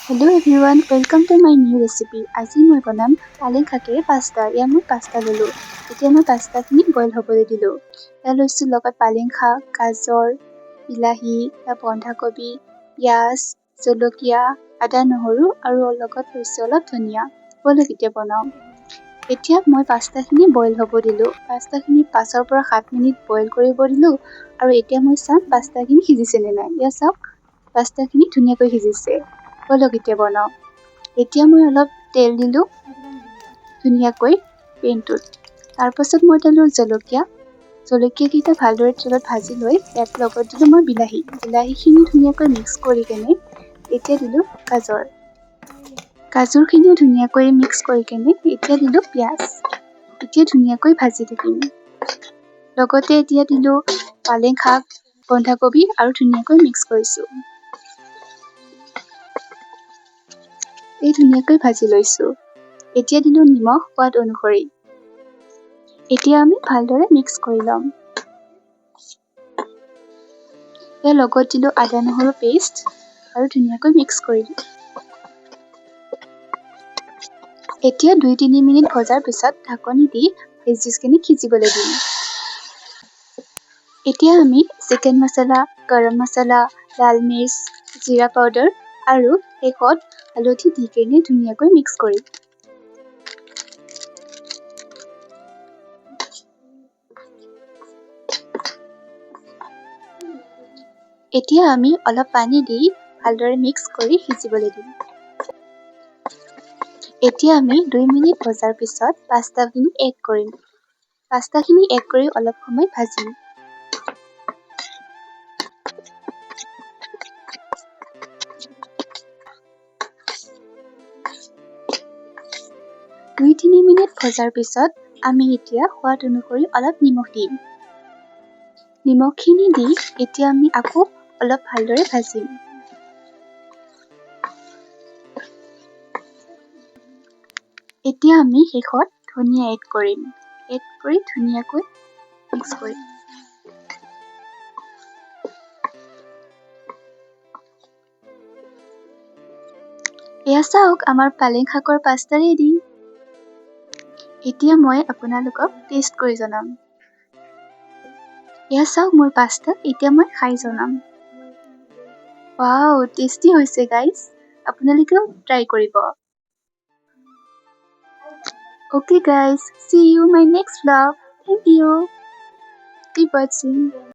Hello everyone, welcome to my new recipe. আজি মই বনাম পালেং শাকেৰে পাস্তা। মই পাস্তা ললো। এতিয়া মই পাস্তাখিনি বইল হ'বলৈ দিলো। লৈছো লগত পালেং শাক, গাজৰ, বিলাহী, বন্ধাকবি, পিঁয়াজ, জলকীয়া, আদা নহৰু আৰু লগত লৈছো অলপ ধনিয়া। ব'লক এতিয়া বনাওঁ। এতিয়া মই পাস্তাখিনি বইল হ'ব দিলো। পাস্তাখিনি 5 পৰা 7 মিনিট বইল কৰিব দিলো আৰু এতিয়া মই চাম পাস্তাখিনি সিজিছে নে নাই। চাওক পাস্তাখিনি ধুনীয়াকৈ সিজিছে। ব'লক এতিয়া বনাওঁ। এতিয়া মই অলপ তেল দিলো ধুনীয়াকৈ পেনটোত। তাৰপাছত মই দিলো জলকীয়াকেইটা ভালদৰে তেলত ভাজি লৈ ইয়াত লগত দিলো মই বিলাহীখিনি ধুনীয়াকৈ মিক্স কৰি কেনে এতিয়া দিলো গাজৰখিনিও ধুনীয়াকৈ মিক্স কৰি কেনে এতিয়া দিলো পিঁয়াজ। এতিয়া ধুনীয়াকৈ ভাজি থাকিম। লগতে এতিয়া দিলো পালেং শাক, বন্ধাকবি আৰু ধুনীয়াকৈ মিক্স কৰিছো। ধুনীয়াকৈ ভাজি লৈছো। এতিয়া দিলো নিমখ সোৱাদ অনুসৰি। এতিয়া আমি ভালদৰে মিক্স কৰি ল'ম। ইয়াৰ লগত দিলো আদা নহৰু পেষ্ট আৰু ধুনীয়াকৈ মিক্স কৰিলো। এতিয়া 2-3 মিনিট ভজাৰ পিছত ঢাকনি দি ভেজিছখিনি সিজিবলৈ দিম। এতিয়া আমি চিকেন মছলা, গৰম মছলা, লাল মিৰ্চ, জিৰা পাউডাৰ আৰু শেষত হালধি দি কেনে ধুনীয়াকৈ মিক্স কৰিম। এতিয়া আমি অলপ পানী দি ভালদৰে মিক্স কৰি সিজিবলৈ দিম। এতিয়া আমি 2 মিনিট ভজাৰ পিছত পাস্তাখিনি এড কৰিম। পাস্তাখিনি এড কৰি অলপ সময় ভাজিম। 2-3 মিনিট ভজাৰ পিছত আমি এতিয়া সোৱাদ অনুসৰি অলপ নিমখ দিম। নিমখখিনি দি এতিয়া আমি আকৌ অলপ ভালদৰে ভাজিম। এতিয়া আমি শেষত ধনিয়া এড কৰিম। এড কৰি ধুনীয়াকৈ মিক্স কৰিম। চাওক আমাৰ পালেং শাকৰ পাস্তা ৰেডি। এতিয়া মই আপোনালোকক টেষ্ট কৰি জনাম। চাওক মোৰ পাস্তা, এতিয়া মই খাই জনাম। ৱাও, টেষ্টি হৈছে গাইজ। আপোনালোকেও ট্ৰাই কৰিব। Okay guys, see you in my next vlog. Thank you. Keep watching.